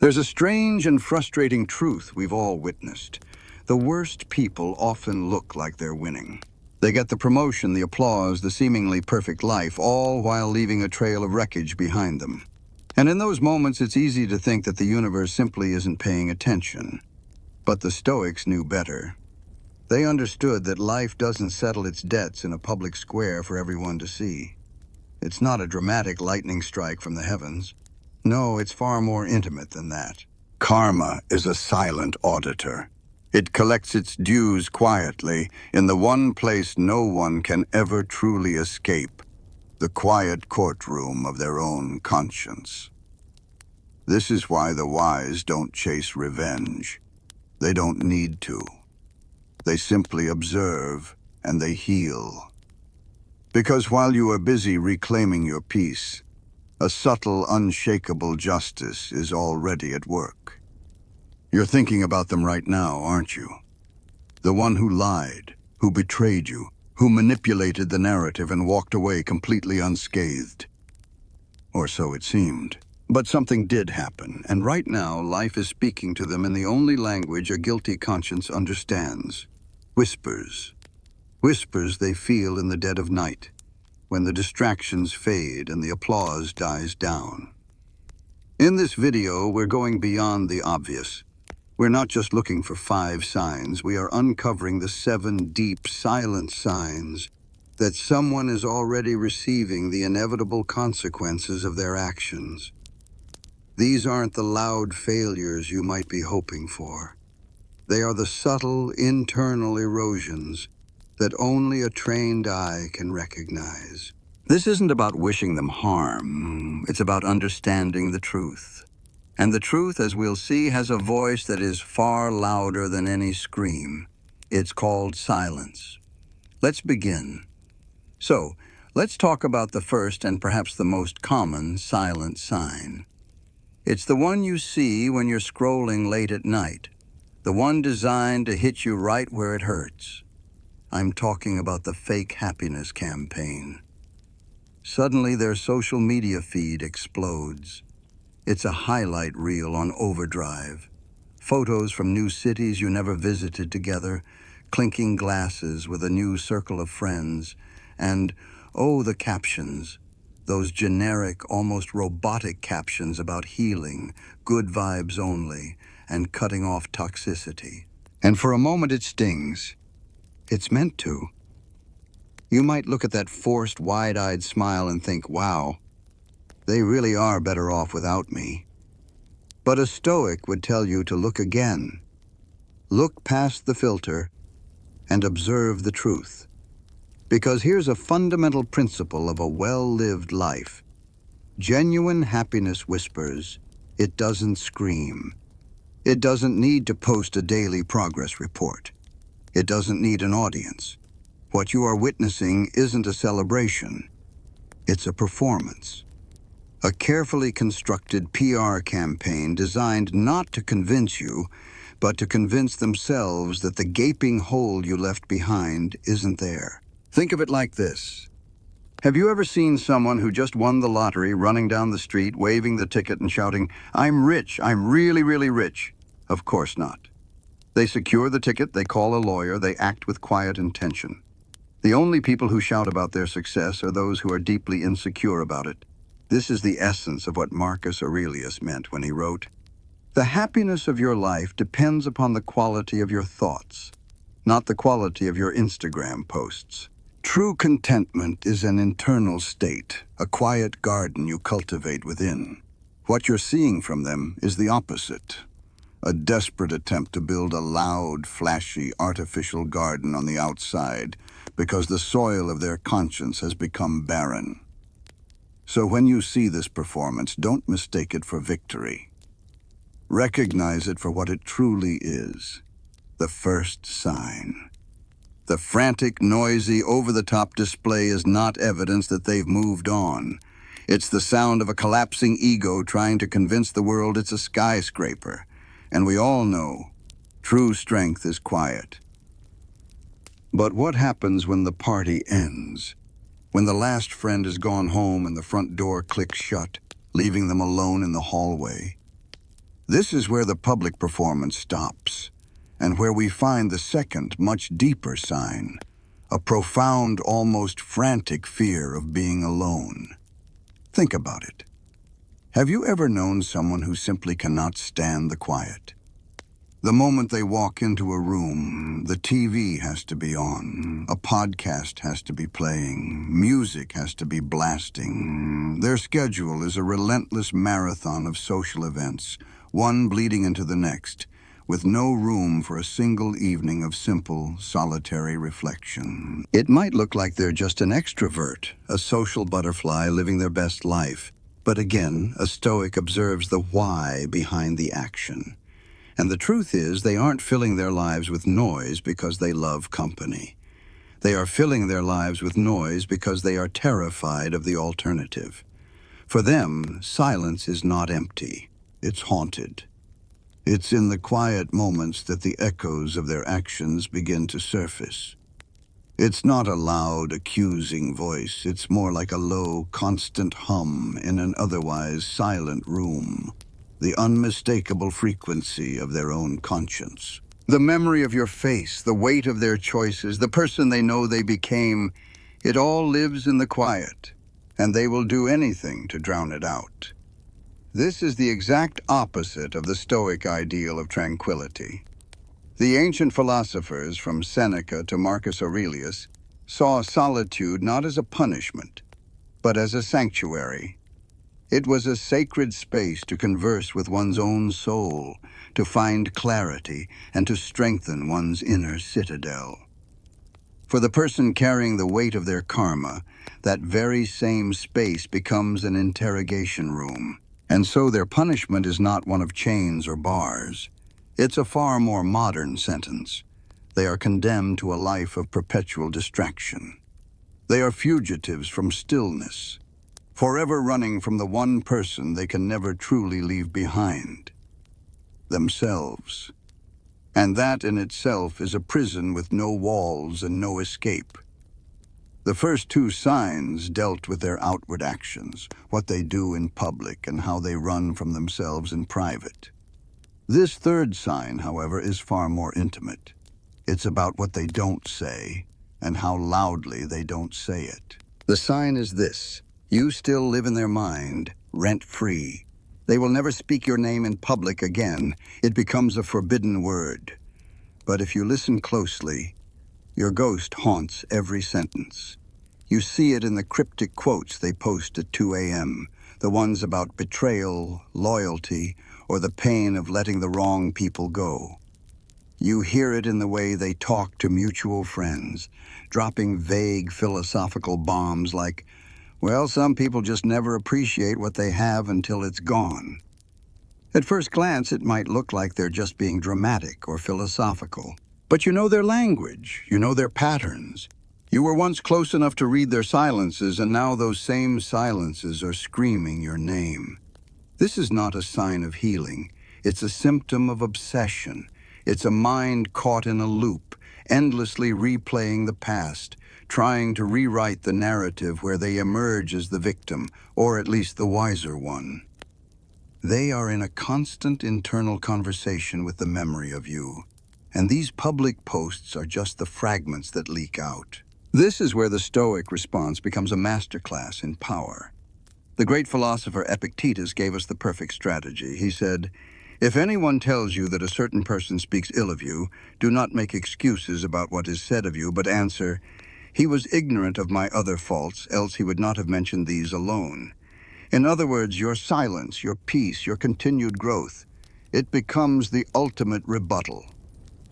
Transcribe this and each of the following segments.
There's a strange and frustrating truth we've all witnessed. The worst people often look like they're winning. They get the promotion, the applause, the seemingly perfect life, all while leaving a trail of wreckage behind them. And in those moments, it's easy to think that the universe simply isn't paying attention. But the Stoics knew better. They understood that life doesn't settle its debts in a public square for everyone to see. It's not a dramatic lightning strike from the heavens. No, it's far more intimate than that. Karma is a silent auditor. It collects its dues quietly in the one place no one can ever truly escape, the quiet courtroom of their own conscience. This is why the wise don't chase revenge. They don't need to. They simply observe and they heal. Because while you are busy reclaiming your peace, a subtle, unshakable justice is already at work. You're thinking about them right now, aren't you? The one who lied, who betrayed you, who manipulated the narrative and walked away completely unscathed. Or so it seemed. But something did happen, and right now life is speaking to them in the only language a guilty conscience understands. Whispers. Whispers they feel in the dead of night, when the distractions fade and the applause dies down. In this video, we're going beyond the obvious. We're not just looking for 5 signs, we are uncovering the 7 deep, silent signs that someone is already receiving the inevitable consequences of their actions. These aren't the loud failures you might be hoping for. They are the subtle, internal erosions that only a trained eye can recognize. This isn't about wishing them harm, it's about understanding the truth. And the truth, as we'll see, has a voice that is far louder than any scream. It's called silence. Let's begin. So, let's talk about the first and perhaps the most common silent sign. It's the one you see when you're scrolling late at night, the one designed to hit you right where it hurts. I'm talking about the fake happiness campaign. Suddenly, their social media feed explodes. It's a highlight reel on overdrive. Photos from new cities you never visited together, clinking glasses with a new circle of friends, and, oh, the captions. Those generic, almost robotic captions about healing, good vibes only, and cutting off toxicity. And for a moment it stings. It's meant to. You might look at that forced, wide-eyed smile and think, wow, they really are better off without me. But a Stoic would tell you to look again. Look past the filter and observe the truth. Because here's a fundamental principle of a well-lived life. Genuine happiness whispers, it doesn't scream. It doesn't need to post a daily progress report. It doesn't need an audience. What you are witnessing isn't a celebration. It's a performance. A carefully constructed PR campaign designed not to convince you, but to convince themselves that the gaping hole you left behind isn't there. Think of it like this. Have you ever seen someone who just won the lottery running down the street, waving the ticket and shouting, "I'm rich, I'm really, really rich"? Of course not. They secure the ticket, they call a lawyer, they act with quiet intention. The only people who shout about their success are those who are deeply insecure about it. This is the essence of what Marcus Aurelius meant when he wrote, "The happiness of your life depends upon the quality of your thoughts, not the quality of your Instagram posts." True contentment is an internal state, a quiet garden you cultivate within. What you're seeing from them is the opposite, a desperate attempt to build a loud, flashy, artificial garden on the outside because the soil of their conscience has become barren. So when you see this performance, don't mistake it for victory. Recognize it for what it truly is, the first sign. The frantic, noisy, over-the-top display is not evidence that they've moved on. It's the sound of a collapsing ego trying to convince the world it's a skyscraper. And we all know, true strength is quiet. But what happens when the party ends? When the last friend has gone home and the front door clicks shut, leaving them alone in the hallway? This is where the public performance stops, and where we find the second, much deeper sign, a profound, almost frantic fear of being alone. Think about it. Have you ever known someone who simply cannot stand the quiet? The moment they walk into a room, the TV has to be on, a podcast has to be playing, music has to be blasting. Their schedule is a relentless marathon of social events, one bleeding into the next, with no room for a single evening of simple, solitary reflection. It might look like they're just an extrovert, a social butterfly living their best life. But again, a Stoic observes the why behind the action. And the truth is, they aren't filling their lives with noise because they love company. They are filling their lives with noise because they are terrified of the alternative. For them, silence is not empty. It's haunted. It's in the quiet moments that the echoes of their actions begin to surface. It's not a loud, accusing voice. It's more like a low, constant hum in an otherwise silent room. The unmistakable frequency of their own conscience. The memory of your face, the weight of their choices, the person they know they became, it all lives in the quiet, and they will do anything to drown it out. This is the exact opposite of the Stoic ideal of tranquility. The ancient philosophers, from Seneca to Marcus Aurelius, saw solitude not as a punishment, but as a sanctuary. It was a sacred space to converse with one's own soul, to find clarity, and to strengthen one's inner citadel. For the person carrying the weight of their karma, that very same space becomes an interrogation room. And so their punishment is not one of chains or bars. It's a far more modern sentence. They are condemned to a life of perpetual distraction. They are fugitives from stillness, forever running from the one person they can never truly leave behind, themselves. And that in itself is a prison with no walls and no escape. The first two signs dealt with their outward actions, what they do in public and how they run from themselves in private. This third sign, however, is far more intimate. It's about what they don't say and how loudly they don't say it. The sign is this: you still live in their mind, rent-free. They will never speak your name in public again. It becomes a forbidden word. But if you listen closely, your ghost haunts every sentence. You see it in the cryptic quotes they post at 2 a.m., the ones about betrayal, loyalty, or the pain of letting the wrong people go. You hear it in the way they talk to mutual friends, dropping vague philosophical bombs like, well, some people just never appreciate what they have until it's gone. At first glance, it might look like they're just being dramatic or philosophical. But you know their language, you know their patterns. You were once close enough to read their silences, and now those same silences are screaming your name. This is not a sign of healing. It's a symptom of obsession. It's a mind caught in a loop, endlessly replaying the past, trying to rewrite the narrative where they emerge as the victim, or at least the wiser one. They are in a constant internal conversation with the memory of you, and these public posts are just the fragments that leak out. This is where the Stoic response becomes a masterclass in power. The great philosopher Epictetus gave us the perfect strategy. He said, "If anyone tells you that a certain person speaks ill of you, do not make excuses about what is said of you, but answer, 'He was ignorant of my other faults, else he would not have mentioned these alone.'" In other words, your silence, your peace, your continued growth, it becomes the ultimate rebuttal.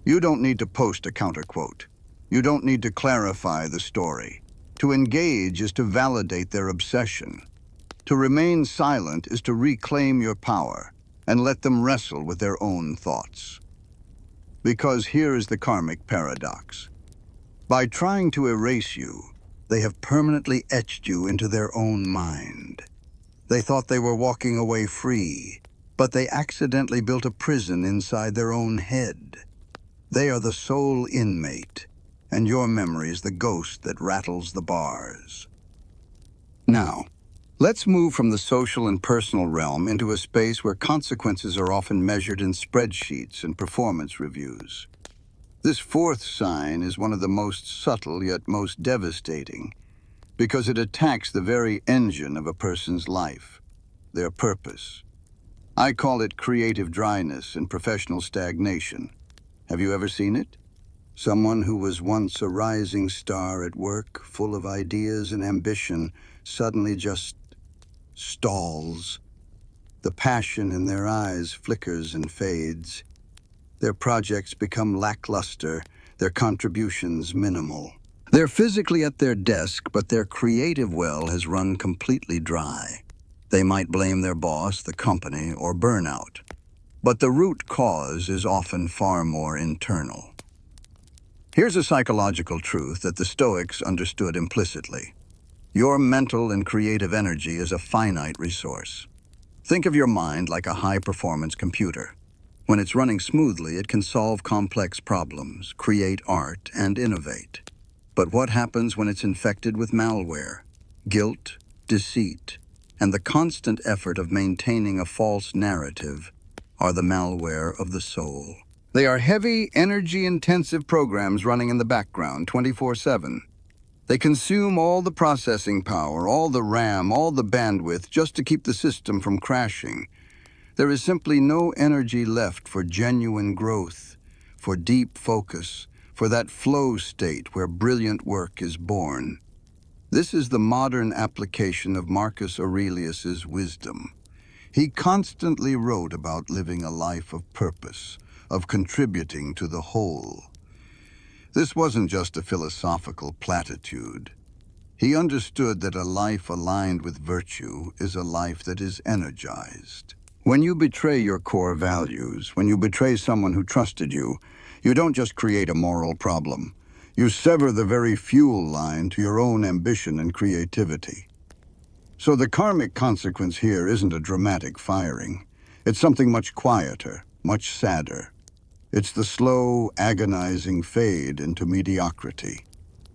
You don't need to post a counterquote. You don't need to clarify the story. To engage is to validate their obsession. To remain silent is to reclaim your power and let them wrestle with their own thoughts. Because here is the karmic paradox. By trying to erase you, they have permanently etched you into their own mind. They thought they were walking away free, but they accidentally built a prison inside their own head. They are the sole inmate, and your memory is the ghost that rattles the bars. Now, Let's move from the social and personal realm into a space where consequences are often measured in spreadsheets and performance reviews. This fourth sign is one of the most subtle yet most devastating because it attacks the very engine of a person's life, their purpose. I call it creative dryness and professional stagnation. Have you ever seen it? Someone who was once a rising star at work, full of ideas and ambition, suddenly just stalls. The passion in their eyes flickers and fades. Their projects become lackluster, their contributions minimal. They're physically at their desk, but their creative well has run completely dry. They might blame their boss, the company, or burnout. But the root cause is often far more internal. Here's a psychological truth that the Stoics understood implicitly. Your mental and creative energy is a finite resource. Think of your mind like a high-performance computer. When it's running smoothly, it can solve complex problems, create art, and innovate. But what happens when it's infected with malware, guilt, deceit, and the constant effort of maintaining a false narrative are the malware of the soul? They are heavy, energy-intensive programs running in the background 24/7. They consume all the processing power, all the RAM, all the bandwidth just to keep the system from crashing. There is simply no energy left for genuine growth, for deep focus, for that flow state where brilliant work is born. This is the modern application of Marcus Aurelius's wisdom. He constantly wrote about living a life of purpose, of contributing to the whole. This wasn't just a philosophical platitude. He understood that a life aligned with virtue is a life that is energized. When you betray your core values, when you betray someone who trusted you, you don't just create a moral problem. You sever the very fuel line to your own ambition and creativity. So the karmic consequence here isn't a dramatic firing. It's something much quieter, much sadder. It's the slow, agonizing fade into mediocrity.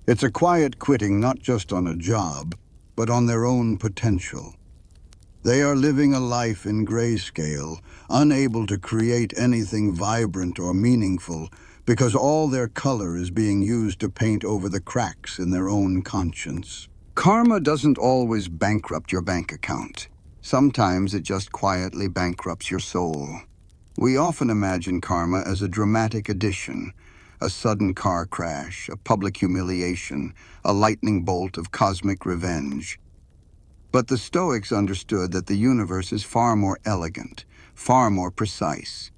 It's a quiet quitting not just on a job, but on their own potential. They are living a life in grayscale, unable to create anything vibrant or meaningful because all their color is being used to paint over the cracks in their own conscience. Karma doesn't always bankrupt your bank account. Sometimes it just quietly bankrupts your soul. We often imagine karma as a dramatic addition, a sudden car crash, a public humiliation, a lightning bolt of cosmic revenge. But the Stoics understood that the universe is far more elegant, far more precise.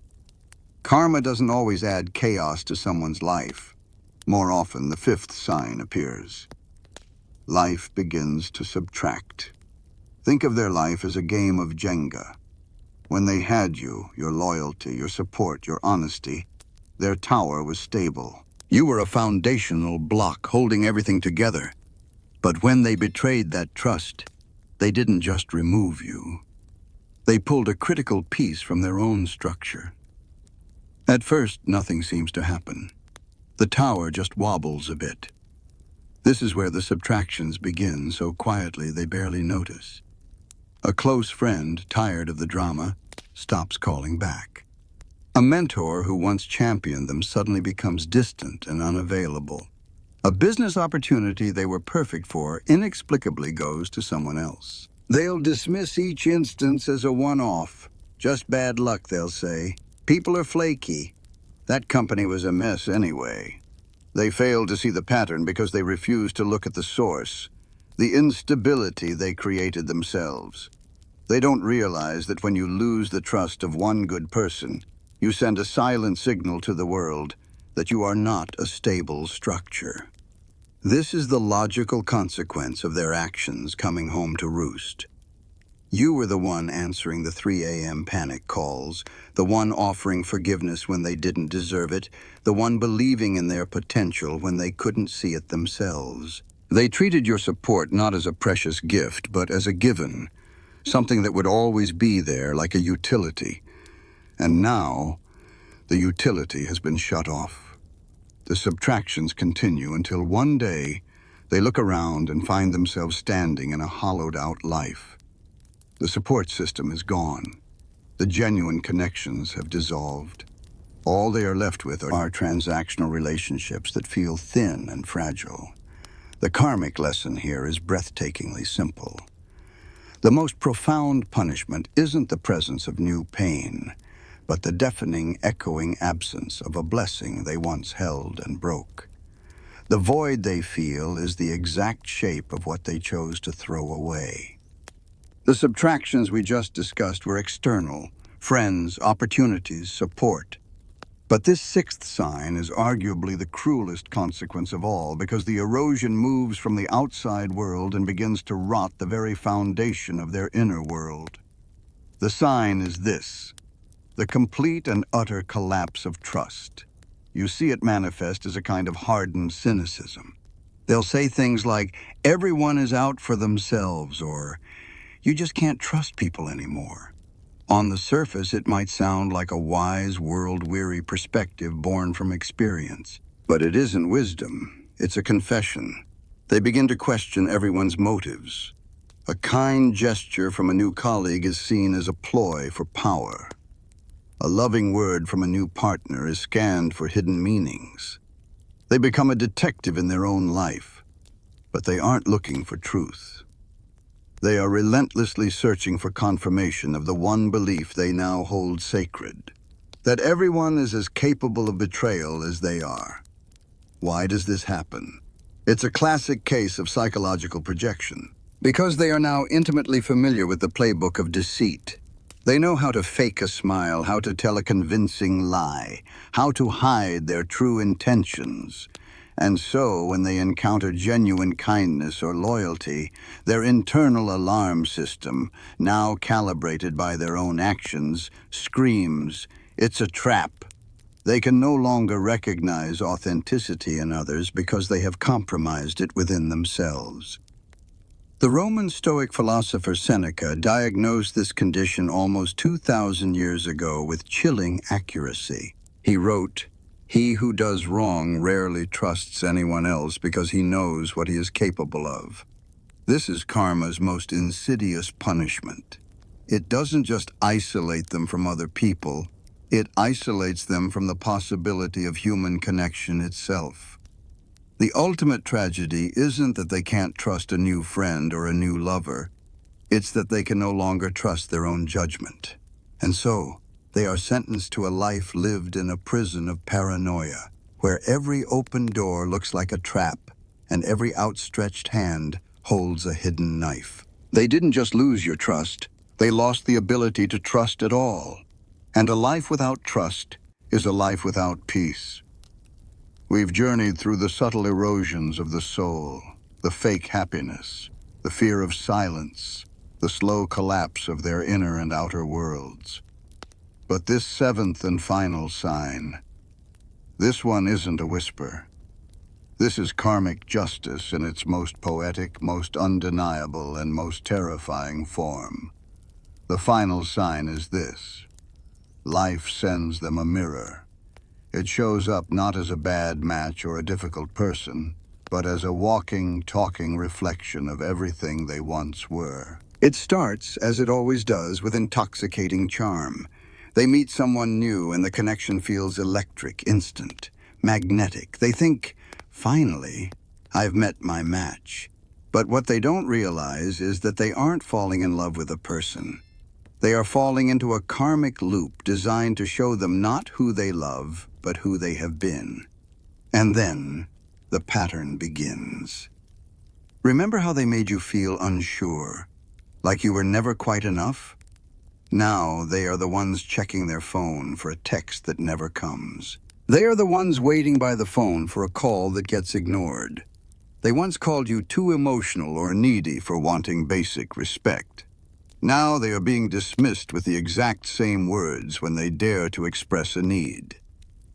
Karma doesn't always add chaos to someone's life. More often, the fifth sign appears. Life begins to subtract. Think of their life as a game of Jenga. When they had you, your loyalty, your support, your honesty, their tower was stable. You were a foundational block holding everything together. But when they betrayed that trust, they didn't just remove you. They pulled a critical piece from their own structure. At first, nothing seems to happen. The tower just wobbles a bit. This is where the subtractions begin, so quietly they barely notice. A close friend, tired of the drama, stops calling back. A mentor who once championed them suddenly becomes distant and unavailable. A business opportunity they were perfect for inexplicably goes to someone else. They'll dismiss each instance as a one-off. Just bad luck, they'll say. People are flaky. That company was a mess anyway. They failed to see the pattern because they refused to look at the source, the instability they created themselves. They don't realize that when you lose the trust of one good person, you send a silent signal to the world that you are not a stable structure. This is the logical consequence of their actions coming home to roost. You were the one answering the 3 a.m. panic calls, the one offering forgiveness when they didn't deserve it, the one believing in their potential when they couldn't see it themselves. They treated your support not as a precious gift, but as a given, something that would always be there like a utility. And now, the utility has been shut off. The subtractions continue until one day, they look around and find themselves standing in a hollowed-out life. The support system is gone. The genuine connections have dissolved. All they are left with are transactional relationships that feel thin and fragile. The karmic lesson here is breathtakingly simple. The most profound punishment isn't the presence of new pain, but the deafening, echoing absence of a blessing they once held and broke. The void they feel is the exact shape of what they chose to throw away. The subtractions we just discussed were external: friends, opportunities, support. But this sixth sign is arguably the cruelest consequence of all, because the erosion moves from the outside world and begins to rot the very foundation of their inner world. The sign is this: the complete and utter collapse of trust. You see it manifest as a kind of hardened cynicism. They'll say things like, "Everyone is out for themselves," or "You just can't trust people anymore." On the surface, it might sound like a wise, world-weary perspective born from experience. But it isn't wisdom, it's a confession. They begin to question everyone's motives. A kind gesture from a new colleague is seen as a ploy for power. A loving word from a new partner is scanned for hidden meanings. They become a detective in their own life, but they aren't looking for truth. They are relentlessly searching for confirmation of the one belief they now hold sacred: that everyone is as capable of betrayal as they are. Why does this happen? It's a classic case of psychological projection. Because they are now intimately familiar with the playbook of deceit. They know how to fake a smile, how to tell a convincing lie, how to hide their true intentions. And so, when they encounter genuine kindness or loyalty, their internal alarm system, now calibrated by their own actions, screams, "It's a trap." They can no longer recognize authenticity in others because they have compromised it within themselves. The Roman Stoic philosopher Seneca diagnosed this condition almost 2,000 years ago with chilling accuracy. He wrote, "He who does wrong rarely trusts anyone else because he knows what he is capable of." This is karma's most insidious punishment. It doesn't just isolate them from other people, it isolates them from the possibility of human connection itself. The ultimate tragedy isn't that they can't trust a new friend or a new lover, it's that they can no longer trust their own judgment. And so, they are sentenced to a life lived in a prison of paranoia, where every open door looks like a trap, and every outstretched hand holds a hidden knife. They didn't just lose your trust, they lost the ability to trust at all. And a life without trust is a life without peace. We've journeyed through the subtle erosions of the soul, the fake happiness, the fear of silence, the slow collapse of their inner and outer worlds. But this seventh and final sign, this one isn't a whisper. This is karmic justice in its most poetic, most undeniable, and most terrifying form. The final sign is this: life sends them a mirror. It shows up not as a bad match or a difficult person, but as a walking, talking reflection of everything they once were. It starts, as it always does, with intoxicating charm. They meet someone new and the connection feels electric, instant, magnetic. They think, "Finally, I've met my match." But what they don't realize is that they aren't falling in love with a person. They are falling into a karmic loop designed to show them not who they love, but who they have been. And then, the pattern begins. Remember how they made you feel unsure, like you were never quite enough? Now they are the ones checking their phone for a text that never comes. They are the ones waiting by the phone for a call that gets ignored. They once called you too emotional or needy for wanting basic respect. Now they are being dismissed with the exact same words when they dare to express a need.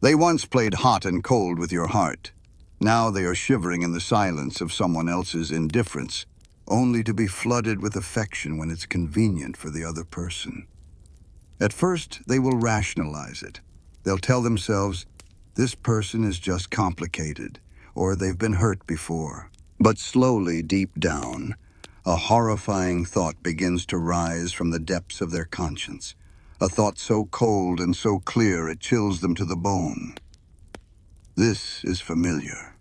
They once played hot and cold with your heart. Now they are shivering in the silence of someone else's indifference, only to be flooded with affection when it's convenient for the other person. At first, they will rationalize it. They'll tell themselves, "This person is just complicated," or "They've been hurt before." But slowly, deep down, a horrifying thought begins to rise from the depths of their conscience, a thought so cold and so clear it chills them to the bone. This is familiar.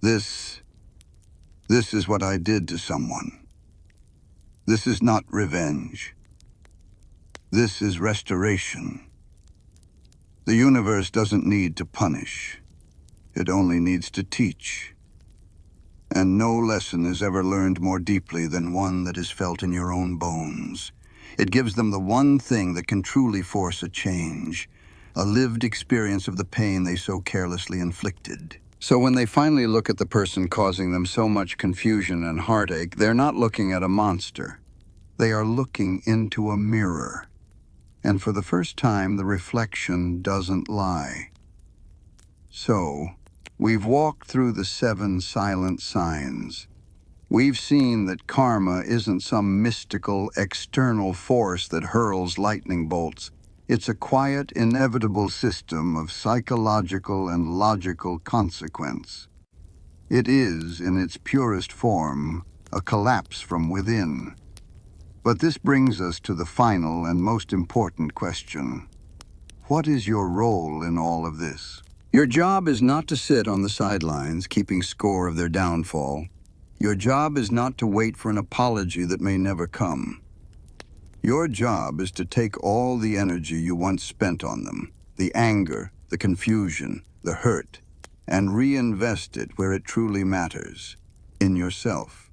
This is what I did to someone. This is not revenge. This is restoration. The universe doesn't need to punish. It only needs to teach. And no lesson is ever learned more deeply than one that is felt in your own bones. It gives them the one thing that can truly force a change, a lived experience of the pain they so carelessly inflicted. So when they finally look at the person causing them so much confusion and heartache, they're not looking at a monster. They are looking into a mirror. And for the first time, the reflection doesn't lie. So, we've walked through the 7 silent signs. We've seen that karma isn't some mystical, external force that hurls lightning bolts. It's a quiet, inevitable system of psychological and logical consequence. It is, in its purest form, a collapse from within. But this brings us to the final and most important question. What is your role in all of this? Your job is not to sit on the sidelines, keeping score of their downfall. Your job is not to wait for an apology that may never come. Your job is to take all the energy you once spent on them, the anger, the confusion, the hurt, and reinvest it where it truly matters, in yourself.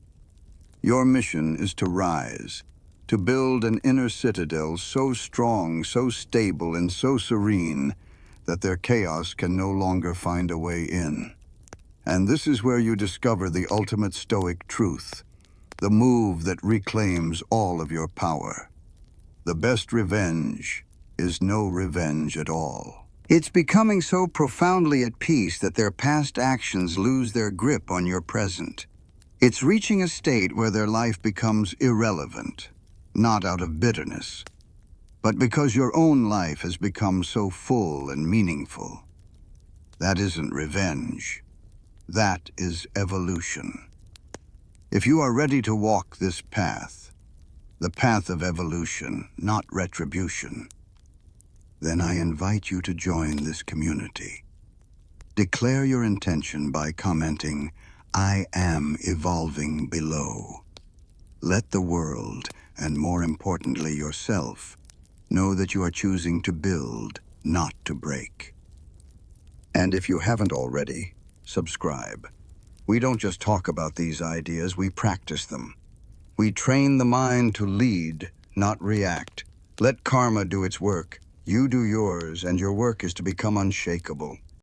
Your mission is to rise, to build an inner citadel so strong, so stable, and so serene that their chaos can no longer find a way in. And this is where you discover the ultimate Stoic truth, the move that reclaims all of your power. The best revenge is no revenge at all. It's becoming so profoundly at peace that their past actions lose their grip on your present. It's reaching a state where their life becomes irrelevant, not out of bitterness, but because your own life has become so full and meaningful. That isn't revenge. That is evolution. If you are ready to walk this path, the path of evolution, not retribution, then I invite you to join this community. Declare your intention by commenting, "I am evolving," below. Let the world, and more importantly yourself, know that you are choosing to build, not to break. And if you haven't already, subscribe. We don't just talk about these ideas, we practice them. We train the mind to lead, not react. Let karma do its work. You do yours, and your work is to become unshakable.